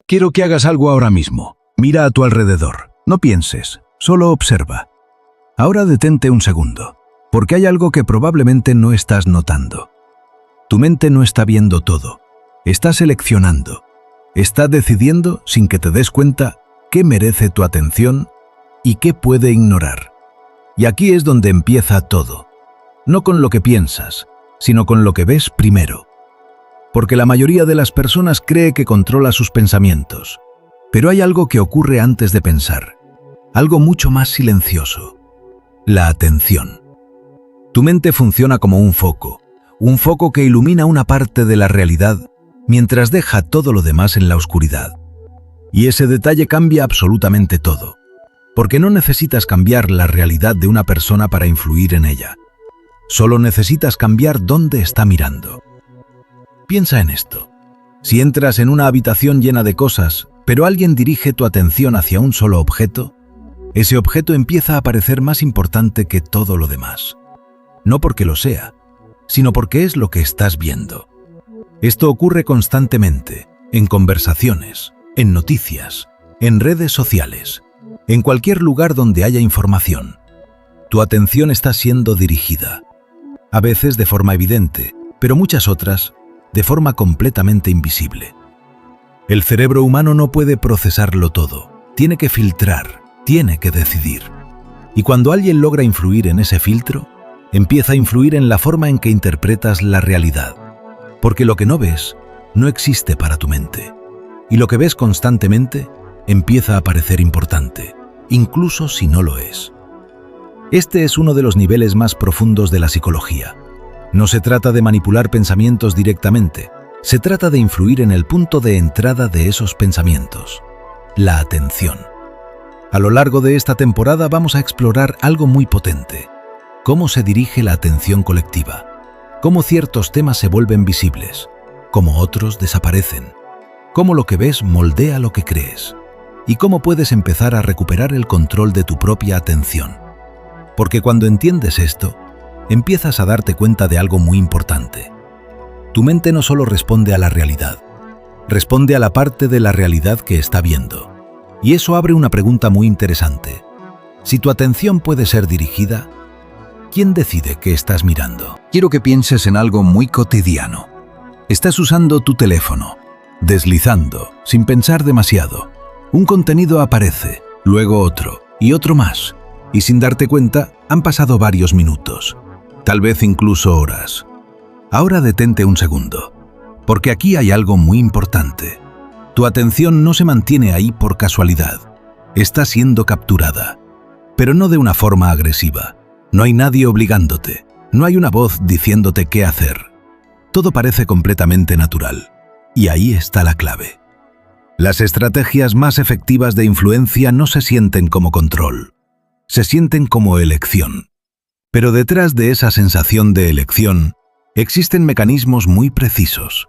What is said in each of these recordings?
Quiero que hagas algo ahora mismo. Mira a tu alrededor. No pienses, solo observa. Ahora detente un segundo, porque hay algo que probablemente no estás notando. Tu mente no está viendo todo. Está seleccionando. Está decidiendo, sin que te des cuenta, qué merece tu atención y qué puede ignorar. Y aquí es donde empieza todo. No con lo que piensas, sino con lo que ves primero. Porque la mayoría de las personas cree que controla sus pensamientos. Pero hay algo que ocurre antes de pensar. Algo mucho más silencioso. La atención. Tu mente funciona como un foco que ilumina una parte de la realidad mientras deja todo lo demás en la oscuridad. Y ese detalle cambia absolutamente todo. Porque no necesitas cambiar la realidad de una persona para influir en ella. Solo necesitas cambiar dónde está mirando. Piensa en esto. Si entras en una habitación llena de cosas, pero alguien dirige tu atención hacia un solo objeto, ese objeto empieza a parecer más importante que todo lo demás. No porque lo sea, sino porque es lo que estás viendo. Esto ocurre constantemente, en conversaciones, en noticias, en redes sociales, en cualquier lugar donde haya información. Tu atención está siendo dirigida. A veces de forma evidente, pero muchas otras de forma completamente invisible. El cerebro humano no puede procesarlo todo, tiene que filtrar, tiene que decidir. Y cuando alguien logra influir en ese filtro, empieza a influir en la forma en que interpretas la realidad. Porque lo que no ves, no existe para tu mente. Y lo que ves constantemente, empieza a parecer importante, incluso si no lo es. Este es uno de los niveles más profundos de la psicología. No se trata de manipular pensamientos directamente, se trata de influir en el punto de entrada de esos pensamientos, la atención. A lo largo de esta temporada vamos a explorar algo muy potente: cómo se dirige la atención colectiva, cómo ciertos temas se vuelven visibles, cómo otros desaparecen, cómo lo que ves moldea lo que crees, y cómo puedes empezar a recuperar el control de tu propia atención. Porque cuando entiendes esto, empiezas a darte cuenta de algo muy importante. Tu mente no solo responde a la realidad, responde a la parte de la realidad que está viendo. Y eso abre una pregunta muy interesante. Si tu atención puede ser dirigida, ¿quién decide qué estás mirando? Quiero que pienses en algo muy cotidiano. Estás usando tu teléfono, deslizando, sin pensar demasiado. Un contenido aparece, luego otro, y otro más. Y sin darte cuenta, han pasado varios minutos. Tal vez incluso horas. Ahora detente un segundo, porque aquí hay algo muy importante. Tu atención no se mantiene ahí por casualidad. Está siendo capturada, pero no de una forma agresiva. No hay nadie obligándote, no hay una voz diciéndote qué hacer. Todo parece completamente natural, y ahí está la clave. Las estrategias más efectivas de influencia no se sienten como control, se sienten como elección. Pero detrás de esa sensación de elección, existen mecanismos muy precisos,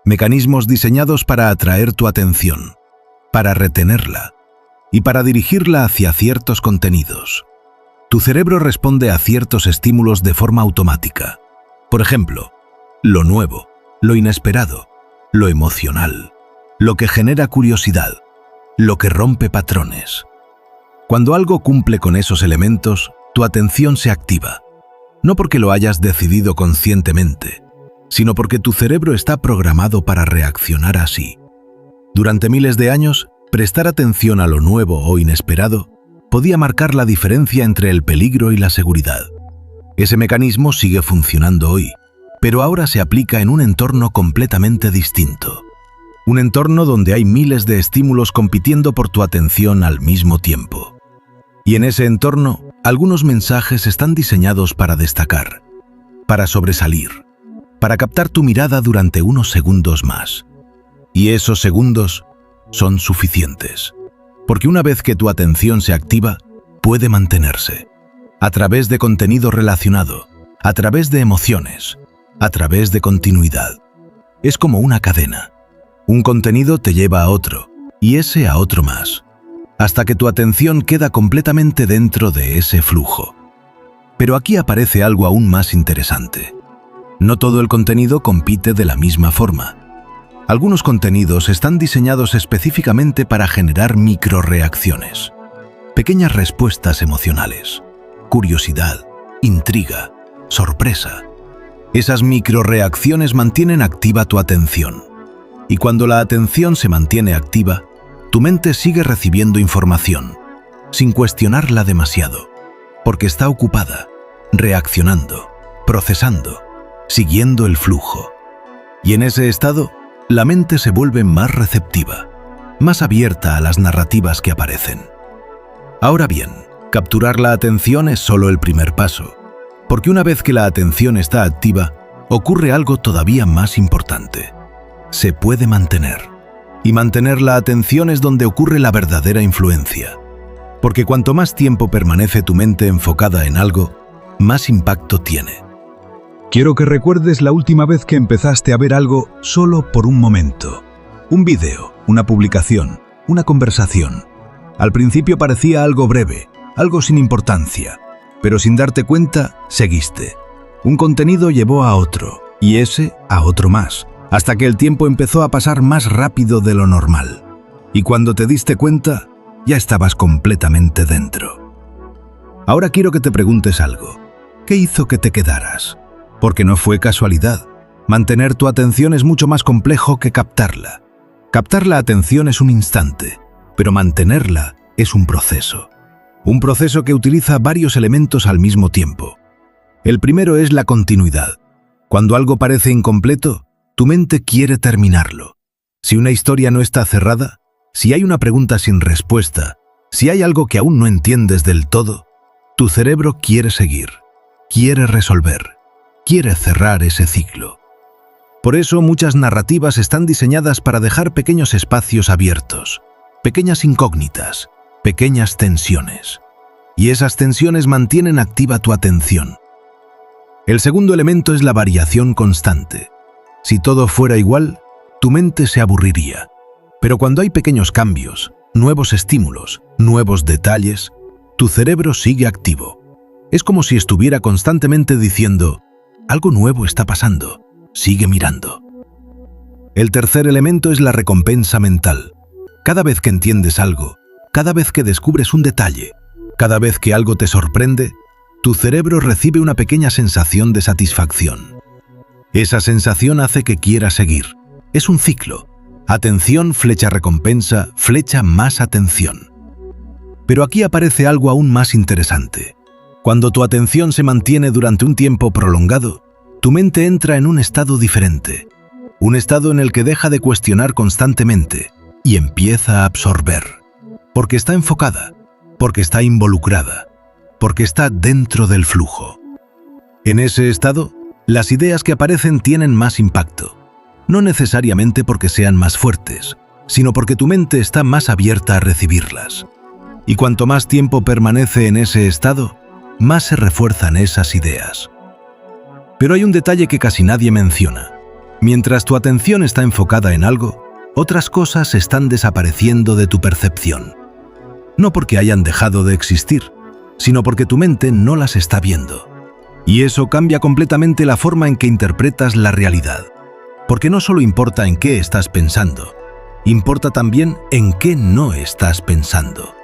mecanismos diseñados para atraer tu atención, para retenerla y para dirigirla hacia ciertos contenidos. Tu cerebro responde a ciertos estímulos de forma automática. Por ejemplo, lo nuevo, lo inesperado, lo emocional, lo que genera curiosidad, lo que rompe patrones. Cuando algo cumple con esos elementos, tu atención se activa. No porque lo hayas decidido conscientemente, sino porque tu cerebro está programado para reaccionar así. Durante miles de años, prestar atención a lo nuevo o inesperado podía marcar la diferencia entre el peligro y la seguridad. Ese mecanismo sigue funcionando hoy, pero ahora se aplica en un entorno completamente distinto. Un entorno donde hay miles de estímulos compitiendo por tu atención al mismo tiempo. Y en ese entorno, algunos mensajes están diseñados para destacar, para sobresalir, para captar tu mirada durante unos segundos más. Y esos segundos son suficientes, porque una vez que tu atención se activa, puede mantenerse, a través de contenido relacionado, a través de emociones, a través de continuidad. Es como una cadena. Un contenido te lleva a otro, y ese a otro más, hasta que tu atención queda completamente dentro de ese flujo. Pero aquí aparece algo aún más interesante. No todo el contenido compite de la misma forma. Algunos contenidos están diseñados específicamente para generar microreacciones, pequeñas respuestas emocionales, curiosidad, intriga, sorpresa. Esas microreacciones mantienen activa tu atención. Y cuando la atención se mantiene activa, tu mente sigue recibiendo información, sin cuestionarla demasiado, porque está ocupada, reaccionando, procesando, siguiendo el flujo. Y en ese estado, la mente se vuelve más receptiva, más abierta a las narrativas que aparecen. Ahora bien, capturar la atención es solo el primer paso, porque una vez que la atención está activa, ocurre algo todavía más importante. Se puede mantener. Y mantener la atención es donde ocurre la verdadera influencia. Porque cuanto más tiempo permanece tu mente enfocada en algo, más impacto tiene. Quiero que recuerdes la última vez que empezaste a ver algo solo por un momento. Un vídeo, una publicación, una conversación. Al principio parecía algo breve, algo sin importancia, pero sin darte cuenta, seguiste. Un contenido llevó a otro, y ese a otro más, hasta que el tiempo empezó a pasar más rápido de lo normal. Y cuando te diste cuenta, ya estabas completamente dentro. Ahora quiero que te preguntes algo. ¿Qué hizo que te quedaras? Porque no fue casualidad. Mantener tu atención es mucho más complejo que captarla. Captar la atención es un instante, pero mantenerla es un proceso. Un proceso que utiliza varios elementos al mismo tiempo. El primero es la continuidad. Cuando algo parece incompleto, tu mente quiere terminarlo. Si una historia no está cerrada, si hay una pregunta sin respuesta, si hay algo que aún no entiendes del todo, tu cerebro quiere seguir, quiere resolver, quiere cerrar ese ciclo. Por eso muchas narrativas están diseñadas para dejar pequeños espacios abiertos, pequeñas incógnitas, pequeñas tensiones. Y esas tensiones mantienen activa tu atención. El segundo elemento es la variación constante. Si todo fuera igual, tu mente se aburriría. Pero cuando hay pequeños cambios, nuevos estímulos, nuevos detalles, tu cerebro sigue activo. Es como si estuviera constantemente diciendo, algo nuevo está pasando, sigue mirando. El tercer elemento es la recompensa mental. Cada vez que entiendes algo, cada vez que descubres un detalle, cada vez que algo te sorprende, tu cerebro recibe una pequeña sensación de satisfacción. Esa sensación hace que quieras seguir. Es un ciclo. Atención, flecha recompensa, flecha más atención. Pero aquí aparece algo aún más interesante. Cuando tu atención se mantiene durante un tiempo prolongado, tu mente entra en un estado diferente. Un estado en el que deja de cuestionar constantemente y empieza a absorber. Porque está enfocada, porque está involucrada, porque está dentro del flujo. En ese estado, las ideas que aparecen tienen más impacto, no necesariamente porque sean más fuertes, sino porque tu mente está más abierta a recibirlas. Y cuanto más tiempo permanece en ese estado, más se refuerzan esas ideas. Pero hay un detalle que casi nadie menciona. Mientras tu atención está enfocada en algo, otras cosas están desapareciendo de tu percepción. No porque hayan dejado de existir, sino porque tu mente no las está viendo. Y eso cambia completamente la forma en que interpretas la realidad. Porque no solo importa en qué estás pensando, importa también en qué no estás pensando.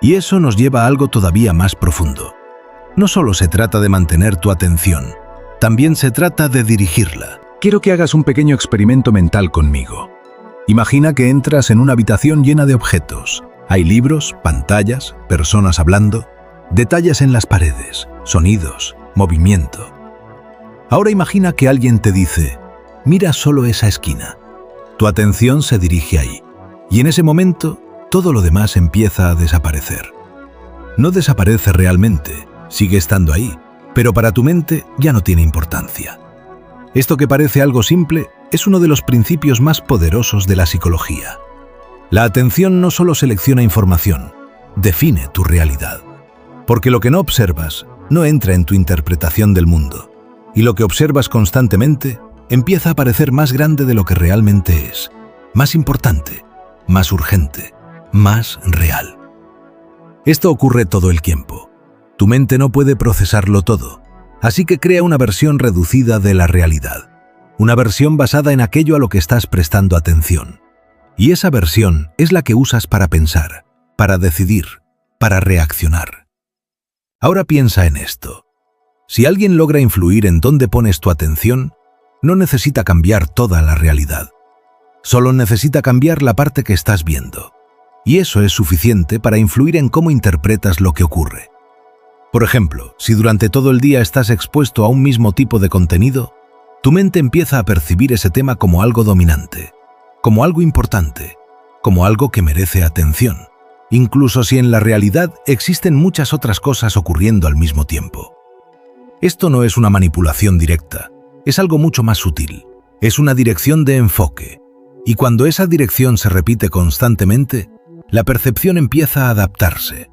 Y eso nos lleva a algo todavía más profundo. No solo se trata de mantener tu atención, también se trata de dirigirla. Quiero que hagas un pequeño experimento mental conmigo. Imagina que entras en una habitación llena de objetos. Hay libros, pantallas, personas hablando, detalles en las paredes, sonidos, movimiento. Ahora imagina que alguien te dice, mira solo esa esquina. Tu atención se dirige ahí, y en ese momento todo lo demás empieza a desaparecer. No desaparece realmente, sigue estando ahí, pero para tu mente ya no tiene importancia. Esto que parece algo simple es uno de los principios más poderosos de la psicología. La atención no solo selecciona información, define tu realidad. Porque lo que no observas no entra en tu interpretación del mundo, y lo que observas constantemente empieza a parecer más grande de lo que realmente es, más importante, más urgente, más real. Esto ocurre todo el tiempo. Tu mente no puede procesarlo todo, así que crea una versión reducida de la realidad. una versión basada en aquello a lo que estás prestando atención. Y esa versión es la que usas para pensar, para decidir, para reaccionar. Ahora piensa en esto. Si alguien logra influir en dónde pones tu atención, no necesita cambiar toda la realidad. Solo necesita cambiar la parte que estás viendo. Y eso es suficiente para influir en cómo interpretas lo que ocurre. Por ejemplo, si durante todo el día estás expuesto a un mismo tipo de contenido, tu mente empieza a percibir ese tema como algo dominante, como algo importante, como algo que merece atención, incluso si en la realidad existen muchas otras cosas ocurriendo al mismo tiempo. Esto no es una manipulación directa, es algo mucho más sutil, es una dirección de enfoque, y cuando esa dirección se repite constantemente, la percepción empieza a adaptarse,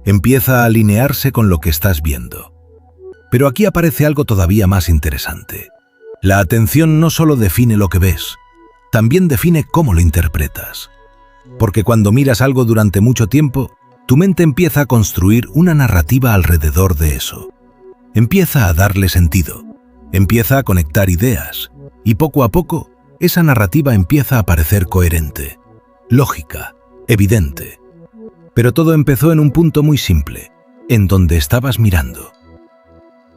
empieza a alinearse con lo que estás viendo. Pero aquí aparece algo todavía más interesante. La atención no solo define lo que ves, también define cómo lo interpretas. Porque cuando miras algo durante mucho tiempo, tu mente empieza a construir una narrativa alrededor de eso. Empieza a darle sentido, empieza a conectar ideas, y poco a poco, esa narrativa empieza a parecer coherente, lógica, evidente. Pero todo empezó en un punto muy simple, en donde estabas mirando.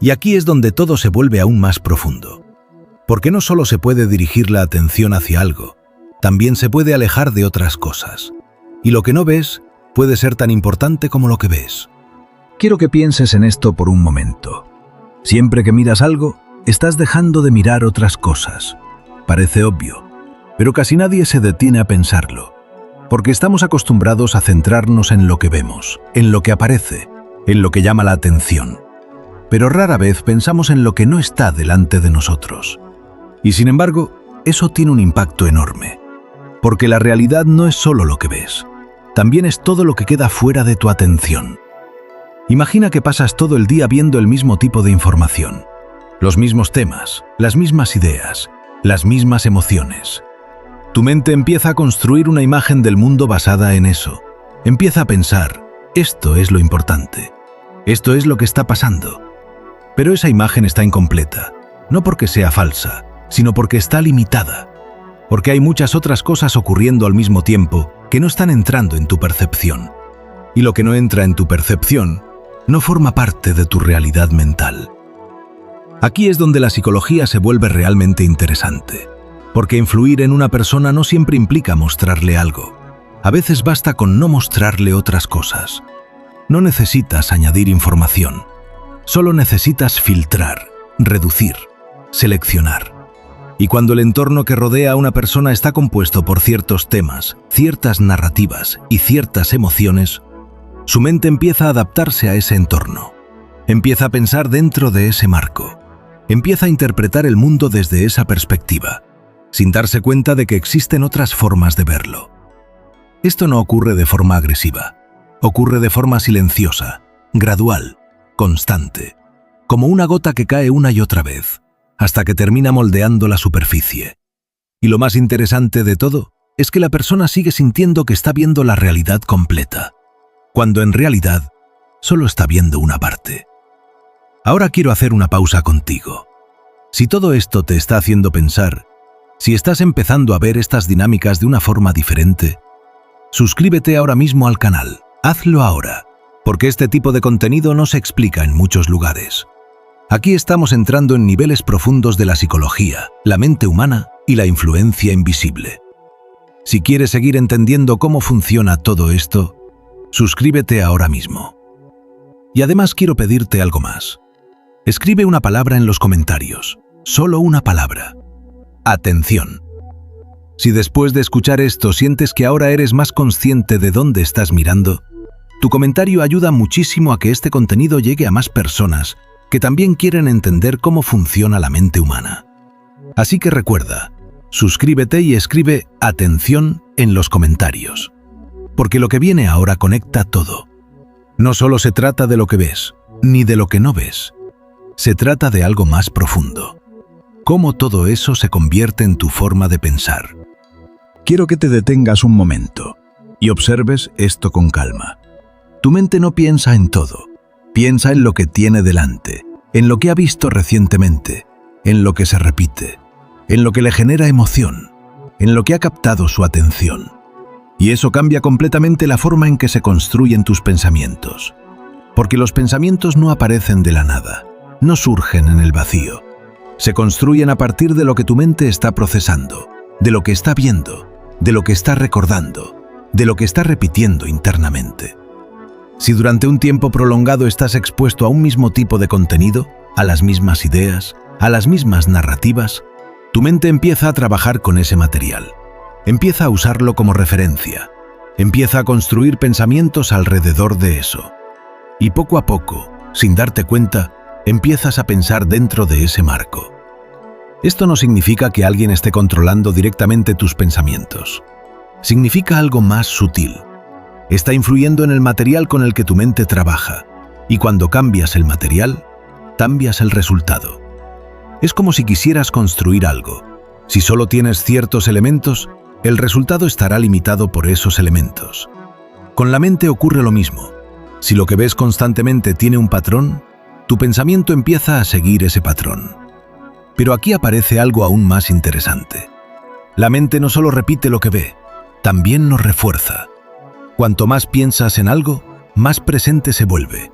Y aquí es donde todo se vuelve aún más profundo. Porque no solo se puede dirigir la atención hacia algo, también se puede alejar de otras cosas. Y lo que no ves puede ser tan importante como lo que ves. Quiero que pienses en esto por un momento. Siempre que miras algo, estás dejando de mirar otras cosas. Parece obvio, pero casi nadie se detiene a pensarlo. Porque estamos acostumbrados a centrarnos en lo que vemos, en lo que aparece, en lo que llama la atención. Pero rara vez pensamos en lo que no está delante de nosotros. Y sin embargo, eso tiene un impacto enorme. Porque la realidad no es solo lo que ves, también es todo lo que queda fuera de tu atención. Imagina que pasas todo el día viendo el mismo tipo de información, los mismos temas, las mismas ideas, las mismas emociones. Tu mente empieza a construir una imagen del mundo basada en eso. Empieza a pensar, esto es lo importante, esto es lo que está pasando. Pero esa imagen está incompleta, no porque sea falsa, sino porque está limitada. Porque hay muchas otras cosas ocurriendo al mismo tiempo que no están entrando en tu percepción. Y lo que no entra en tu percepción no forma parte de tu realidad mental. Aquí es donde la psicología se vuelve realmente interesante. Porque influir en una persona no siempre implica mostrarle algo. A veces basta con no mostrarle otras cosas. No necesitas añadir información. Solo necesitas filtrar, reducir, seleccionar. Y cuando el entorno que rodea a una persona está compuesto por ciertos temas, ciertas narrativas y ciertas emociones, su mente empieza a adaptarse a ese entorno. Empieza a pensar dentro de ese marco. Empieza a interpretar el mundo desde esa perspectiva, sin darse cuenta de que existen otras formas de verlo. Esto no ocurre de forma agresiva. Ocurre de forma silenciosa, gradual, constante, como una gota que cae una y otra vez, hasta que termina moldeando la superficie. Y lo más interesante de todo es que la persona sigue sintiendo que está viendo la realidad completa, cuando en realidad solo está viendo una parte. Ahora quiero hacer una pausa contigo. Si todo esto te está haciendo pensar, si estás empezando a ver estas dinámicas de una forma diferente, suscríbete ahora mismo al canal. Hazlo ahora, porque este tipo de contenido no se explica en muchos lugares. Aquí estamos entrando en niveles profundos de la psicología, la mente humana y la influencia invisible. Si quieres seguir entendiendo cómo funciona todo esto, suscríbete ahora mismo. Y además quiero pedirte algo más. Escribe una palabra en los comentarios, solo una palabra. Atención. Si después de escuchar esto sientes que ahora eres más consciente de dónde estás mirando, tu comentario ayuda muchísimo a que este contenido llegue a más personas que también quieren entender cómo funciona la mente humana. Así que recuerda, suscríbete y escribe atención en los comentarios, porque lo que viene ahora conecta todo. No solo se trata de lo que ves, ni de lo que no ves. Se trata de algo más profundo. Cómo todo eso se convierte en tu forma de pensar. Quiero que te detengas un momento y observes esto con calma. Tu mente no piensa en todo. Piensa en lo que tiene delante, en lo que ha visto recientemente, en lo que se repite. en lo que le genera emoción, en lo que ha captado su atención. Y eso cambia completamente la forma en que se construyen tus pensamientos. Porque los pensamientos no aparecen de la nada, no surgen en el vacío. Se construyen a partir de lo que tu mente está procesando, de lo que está viendo, de lo que está recordando, de lo que está repitiendo internamente. Si durante un tiempo prolongado estás expuesto a un mismo tipo de contenido, a las mismas ideas, a las mismas narrativas, tu mente empieza a trabajar con ese material, empieza a usarlo como referencia, empieza a construir pensamientos alrededor de eso. Y poco a poco, sin darte cuenta, empiezas a pensar dentro de ese marco. Esto no significa que alguien esté controlando directamente tus pensamientos. Significa algo más sutil. Está influyendo en el material con el que tu mente trabaja, y cuando cambias el material, cambias el resultado. Es como si quisieras construir algo. Si solo tienes ciertos elementos, el resultado estará limitado por esos elementos. Con la mente ocurre lo mismo. Si lo que ves constantemente tiene un patrón, tu pensamiento empieza a seguir ese patrón. Pero aquí aparece algo aún más interesante. La mente no solo repite lo que ve, también lo refuerza. Cuanto más piensas en algo, más presente se vuelve.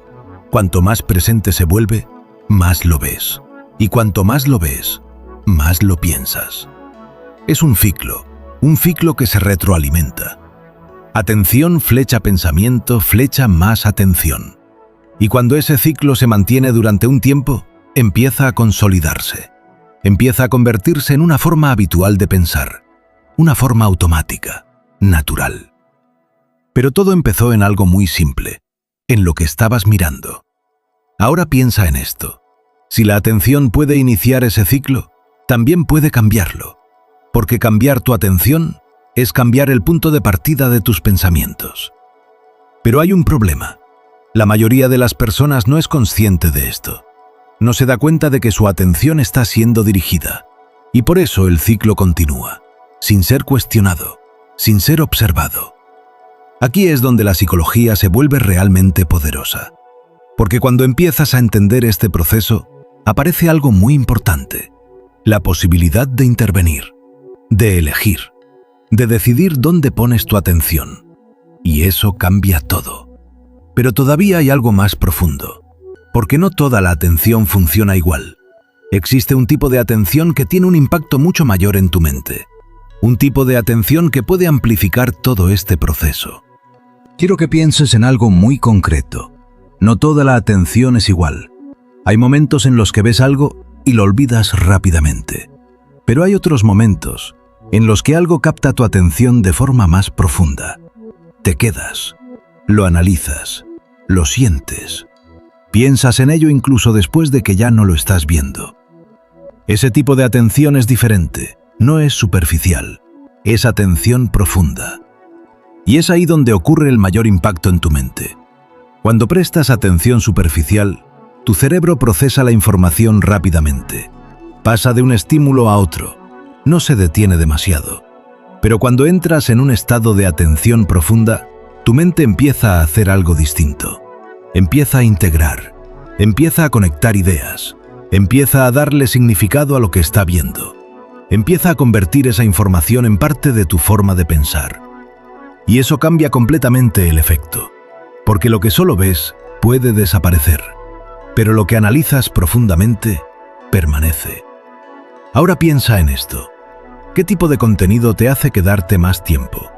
Cuanto más presente se vuelve, más lo ves. Y cuanto más lo ves, más lo piensas. Es un ciclo que se retroalimenta. Atención, flecha pensamiento, flecha más atención. Y cuando ese ciclo se mantiene durante un tiempo, empieza a consolidarse. Empieza a convertirse en una forma habitual de pensar, una forma automática, natural. Pero todo empezó en algo muy simple, en lo que estabas mirando. Ahora piensa en esto. Si la atención puede iniciar ese ciclo, también puede cambiarlo, porque cambiar tu atención es cambiar el punto de partida de tus pensamientos. Pero hay un problema. La mayoría de las personas no es consciente de esto. No se da cuenta de que su atención está siendo dirigida, y por eso el ciclo continúa, sin ser cuestionado, sin ser observado. Aquí es donde la psicología se vuelve realmente poderosa, porque cuando empiezas a entender este proceso, aparece algo muy importante, la posibilidad de intervenir, de elegir, de decidir dónde pones tu atención. Y eso cambia todo. Pero todavía hay algo más profundo, porque no toda la atención funciona igual. Existe un tipo de atención que tiene un impacto mucho mayor en tu mente, un tipo de atención que puede amplificar todo este proceso. Quiero que pienses en algo muy concreto. No toda la atención es igual. Hay momentos en los que ves algo y lo olvidas rápidamente. Pero hay otros momentos en los que algo capta tu atención de forma más profunda. Te quedas, lo analizas, lo sientes. Piensas en ello incluso después de que ya no lo estás viendo. Ese tipo de atención es diferente, no es superficial, es atención profunda. Y es ahí donde ocurre el mayor impacto en tu mente. Cuando prestas atención superficial, tu cerebro procesa la información rápidamente. Pasa de un estímulo a otro, no se detiene demasiado. Pero cuando entras en un estado de atención profunda, tu mente empieza a hacer algo distinto. Empieza a integrar, empieza a conectar ideas, empieza a darle significado a lo que está viendo. Empieza a convertir esa información en parte de tu forma de pensar. Y eso cambia completamente el efecto, porque lo que solo ves puede desaparecer, pero lo que analizas profundamente permanece. Ahora piensa en esto. ¿Qué tipo de contenido te hace quedarte más tiempo?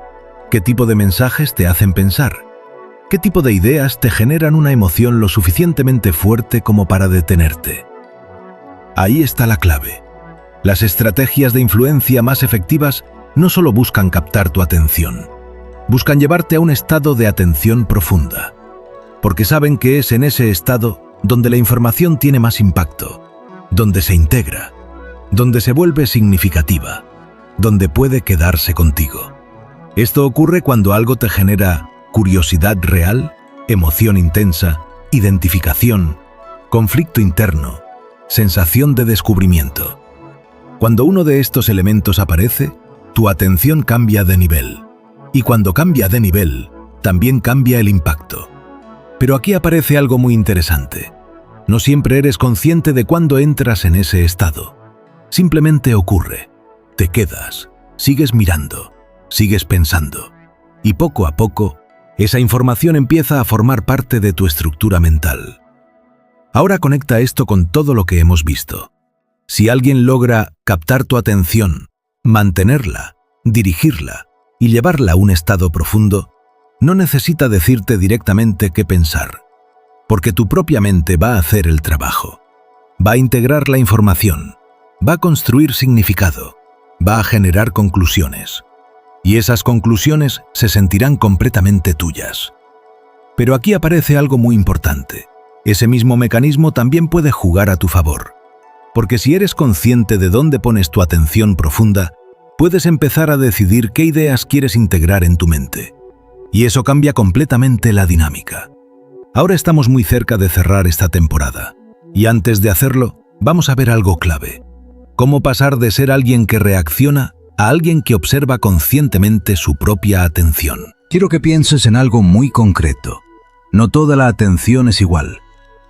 ¿Qué tipo de mensajes te hacen pensar? ¿Qué tipo de ideas te generan una emoción lo suficientemente fuerte como para detenerte? Ahí está la clave. Las estrategias de influencia más efectivas no solo buscan captar tu atención, buscan llevarte a un estado de atención profunda, porque saben que es en ese estado donde la información tiene más impacto, donde se integra, donde se vuelve significativa, donde puede quedarse contigo. Esto ocurre cuando algo te genera curiosidad real, emoción intensa, identificación, conflicto interno, sensación de descubrimiento. Cuando uno de estos elementos aparece, tu atención cambia de nivel. Y cuando cambia de nivel, también cambia el impacto. Pero aquí aparece algo muy interesante. No siempre eres consciente de cuándo entras en ese estado. Simplemente ocurre. Te quedas, sigues mirando, sigues pensando. Y poco a poco, esa información empieza a formar parte de tu estructura mental. Ahora conecta esto con todo lo que hemos visto. Si alguien logra captar tu atención, mantenerla, dirigirla y llevarla a un estado profundo, no necesita decirte directamente qué pensar, porque tu propia mente va a hacer el trabajo. Va a integrar la información, va a construir significado, va a generar conclusiones. Y esas conclusiones se sentirán completamente tuyas. Pero aquí aparece algo muy importante. Ese mismo mecanismo también puede jugar a tu favor. Porque si eres consciente de dónde pones tu atención profunda, puedes empezar a decidir qué ideas quieres integrar en tu mente. Y eso cambia completamente la dinámica. Ahora estamos muy cerca de cerrar esta temporada. Y antes de hacerlo, vamos a ver algo clave. Cómo pasar de ser alguien que reacciona a alguien que observa conscientemente su propia atención. Quiero que pienses en algo muy concreto. No toda la atención es igual.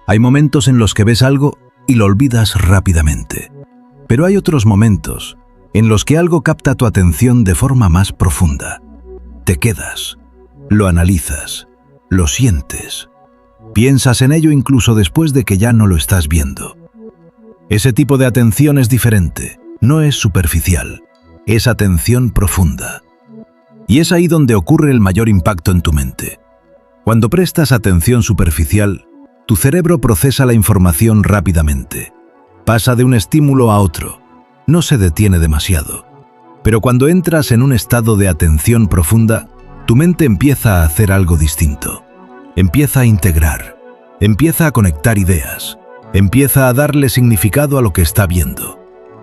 Hay momentos en los que ves algo y lo olvidas rápidamente. Pero hay otros momentos en los que algo capta tu atención de forma más profunda. Te quedas, lo analizas, lo sientes. Piensas en ello incluso después de que ya no lo estás viendo. Ese tipo de atención es diferente, no es superficial. Es atención profunda. Y es ahí donde ocurre el mayor impacto en tu mente. Cuando prestas atención superficial, tu cerebro procesa la información rápidamente. Pasa de un estímulo a otro. No se detiene demasiado. Pero cuando entras en un estado de atención profunda, tu mente empieza a hacer algo distinto. Empieza a integrar. Empieza a conectar ideas. Empieza a darle significado a lo que está viendo.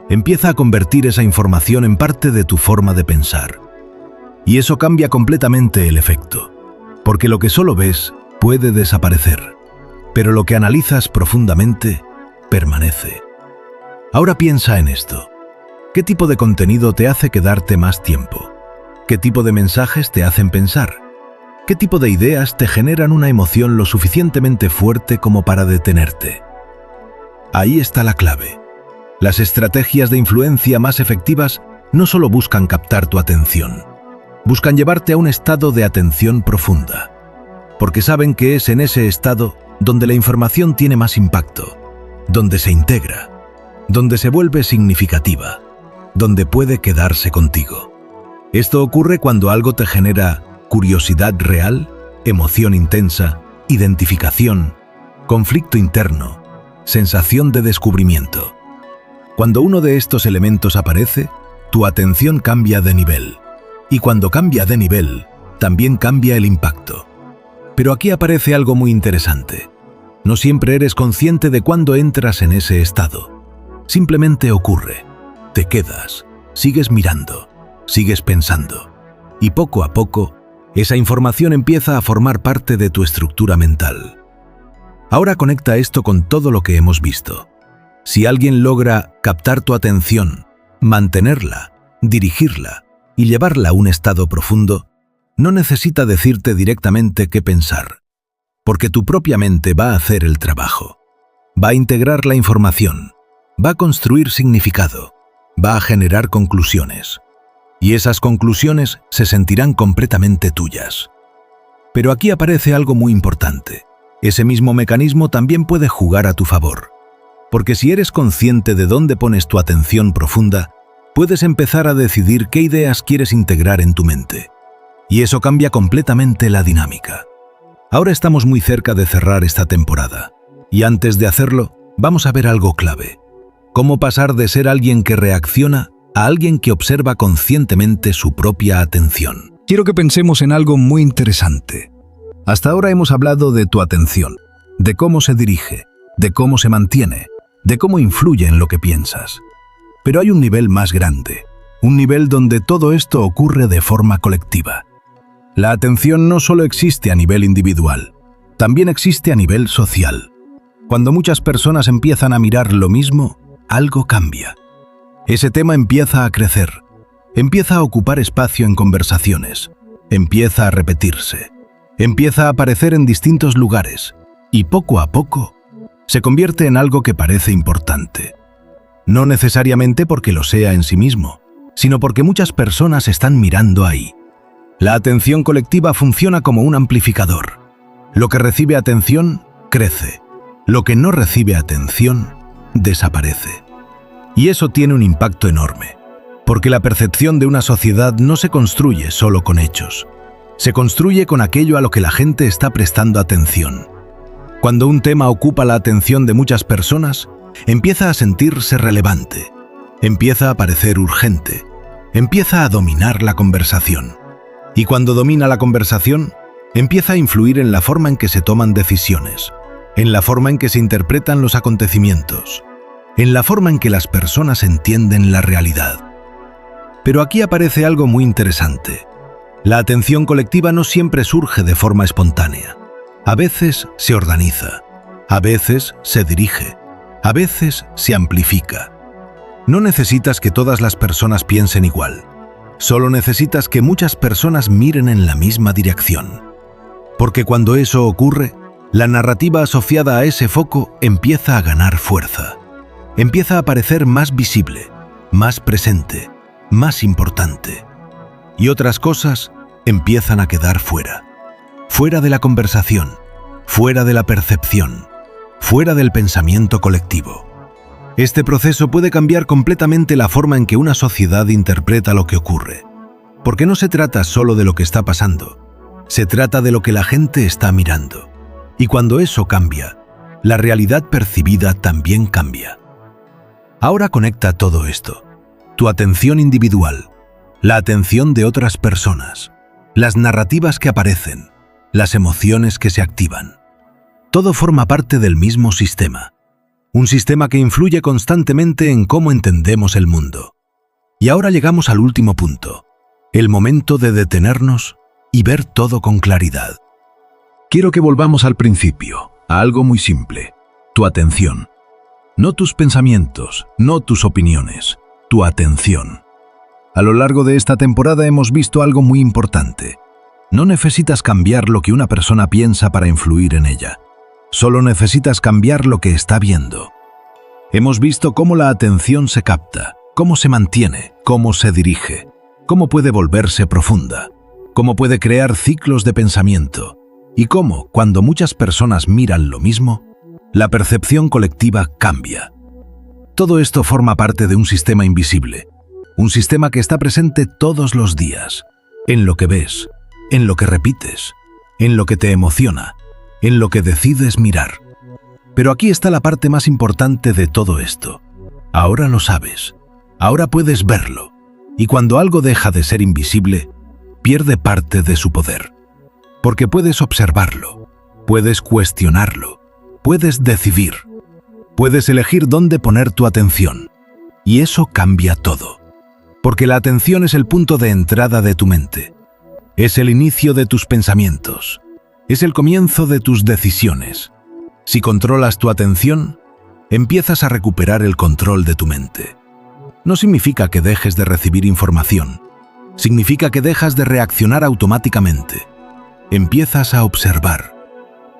Empieza a convertir esa información en parte de tu forma de pensar. Y eso cambia completamente el efecto, porque lo que solo ves puede desaparecer, pero lo que analizas profundamente permanece. Ahora piensa en esto. ¿Qué tipo de contenido te hace quedarte más tiempo? ¿Qué tipo de mensajes te hacen pensar? ¿Qué tipo de ideas te generan una emoción lo suficientemente fuerte como para detenerte? Ahí está la clave. Las estrategias de influencia más efectivas no solo buscan captar tu atención, buscan llevarte a un estado de atención profunda, porque saben que es en ese estado donde la información tiene más impacto, donde se integra, donde se vuelve significativa, donde puede quedarse contigo. Esto ocurre cuando algo te genera curiosidad real, emoción intensa, identificación, conflicto interno, sensación de descubrimiento. Cuando uno de estos elementos aparece, tu atención cambia de nivel. Y cuando cambia de nivel, también cambia el impacto. Pero aquí aparece algo muy interesante. No siempre eres consciente de cuándo entras en ese estado. Simplemente ocurre. Te quedas, sigues mirando, sigues pensando. Y poco a poco, esa información empieza a formar parte de tu estructura mental. Ahora conecta esto con todo lo que hemos visto. Si alguien logra captar tu atención, mantenerla, dirigirla y llevarla a un estado profundo, no necesita decirte directamente qué pensar, porque tu propia mente va a hacer el trabajo. Va a integrar la información, va a construir significado, va a generar conclusiones. Y esas conclusiones se sentirán completamente tuyas. Pero aquí aparece algo muy importante. Ese mismo mecanismo también puede jugar a tu favor. Porque si eres consciente de dónde pones tu atención profunda, puedes empezar a decidir qué ideas quieres integrar en tu mente. Y eso cambia completamente la dinámica. Ahora estamos muy cerca de cerrar esta temporada. Y antes de hacerlo, vamos a ver algo clave. Cómo pasar de ser alguien que reacciona a alguien que observa conscientemente su propia atención. Quiero que pensemos en algo muy interesante. Hasta ahora hemos hablado de tu atención, de cómo se dirige, de cómo se mantiene, de cómo influye en lo que piensas. Pero hay un nivel más grande, un nivel donde todo esto ocurre de forma colectiva. La atención no solo existe a nivel individual, también existe a nivel social. Cuando muchas personas empiezan a mirar lo mismo, algo cambia. Ese tema empieza a crecer, empieza a ocupar espacio en conversaciones, empieza a repetirse, empieza a aparecer en distintos lugares y poco a poco se convierte en algo que parece importante. no necesariamente porque lo sea en sí mismo, sino porque muchas personas están mirando ahí. La atención colectiva funciona como un amplificador. Lo que recibe atención, crece. Lo que no recibe atención, desaparece. Y eso tiene un impacto enorme, porque la percepción de una sociedad no se construye solo con hechos. Se construye con aquello a lo que la gente está prestando atención. Cuando un tema ocupa la atención de muchas personas, empieza a sentirse relevante, empieza a parecer urgente, empieza a dominar la conversación. Y cuando domina la conversación, empieza a influir en la forma en que se toman decisiones, en la forma en que se interpretan los acontecimientos, en la forma en que las personas entienden la realidad. Pero aquí aparece algo muy interesante. La atención colectiva no siempre surge de forma espontánea. A veces se organiza, a veces se dirige, a veces se amplifica. No necesitas que todas las personas piensen igual. Solo necesitas que muchas personas miren en la misma dirección. Porque cuando eso ocurre, la narrativa asociada a ese foco empieza a ganar fuerza. Empieza a parecer más visible, más presente, más importante. Y otras cosas empiezan a quedar fuera. Fuera de la conversación, fuera de la percepción, fuera del pensamiento colectivo. Este proceso puede cambiar completamente la forma en que una sociedad interpreta lo que ocurre. Porque no se trata solo de lo que está pasando, se trata de lo que la gente está mirando. Y cuando eso cambia, la realidad percibida también cambia. Ahora conecta todo esto. Tu atención individual, la atención de otras personas, las narrativas que aparecen, las emociones que se activan. Todo forma parte del mismo sistema. Un sistema que influye constantemente en cómo entendemos el mundo. Y ahora llegamos al último punto, el momento de detenernos y ver todo con claridad. Quiero que volvamos al principio, a algo muy simple, tu atención. No tus pensamientos, no tus opiniones, tu atención. A lo largo de esta temporada hemos visto algo muy importante. No necesitas cambiar lo que una persona piensa para influir en ella. Solo necesitas cambiar lo que está viendo. Hemos visto cómo la atención se capta, cómo se mantiene, cómo se dirige, cómo puede volverse profunda, cómo puede crear ciclos de pensamiento y cómo, cuando muchas personas miran lo mismo, la percepción colectiva cambia. Todo esto forma parte de un sistema invisible, un sistema que está presente todos los días, en lo que ves, en lo que repites, en lo que te emociona, en lo que decides mirar. Pero aquí está la parte más importante de todo esto. Ahora lo sabes, ahora puedes verlo, y cuando algo deja de ser invisible, pierde parte de su poder. Porque puedes observarlo, puedes cuestionarlo, puedes decidir, puedes elegir dónde poner tu atención, y eso cambia todo. Porque la atención es el punto de entrada de tu mente, es el inicio de tus pensamientos, es el comienzo de tus decisiones. Si controlas tu atención, empiezas a recuperar el control de tu mente. No significa que dejes de recibir información, significa que dejas de reaccionar automáticamente. Empiezas a observar,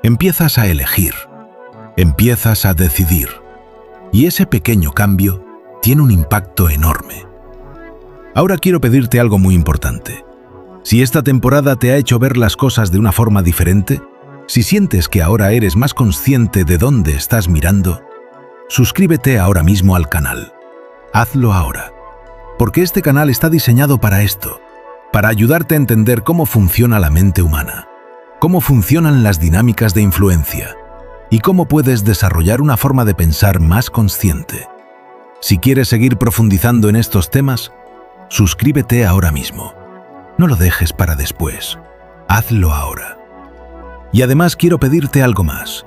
empiezas a elegir, empiezas a decidir. Y ese pequeño cambio tiene un impacto enorme. Ahora quiero pedirte algo muy importante. Si esta temporada te ha hecho ver las cosas de una forma diferente, si sientes que ahora eres más consciente de dónde estás mirando, suscríbete ahora mismo al canal. Hazlo ahora, porque este canal está diseñado para esto, para ayudarte a entender cómo funciona la mente humana, cómo funcionan las dinámicas de influencia y cómo puedes desarrollar una forma de pensar más consciente. Si quieres seguir profundizando en estos temas, suscríbete ahora mismo. No lo dejes para después. Hazlo ahora. Y además quiero pedirte algo más.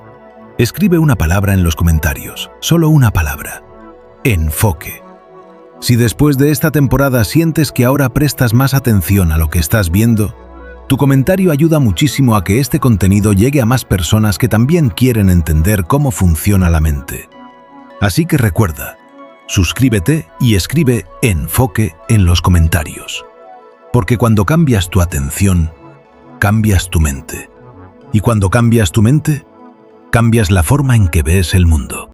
Escribe una palabra en los comentarios, solo una palabra. Enfoque. Si después de esta temporada sientes que ahora prestas más atención a lo que estás viendo, tu comentario ayuda muchísimo a que este contenido llegue a más personas que también quieren entender cómo funciona la mente. Así que recuerda, suscríbete y escribe enfoque en los comentarios. Porque cuando cambias tu atención, cambias tu mente. Y cuando cambias tu mente, cambias la forma en que ves el mundo.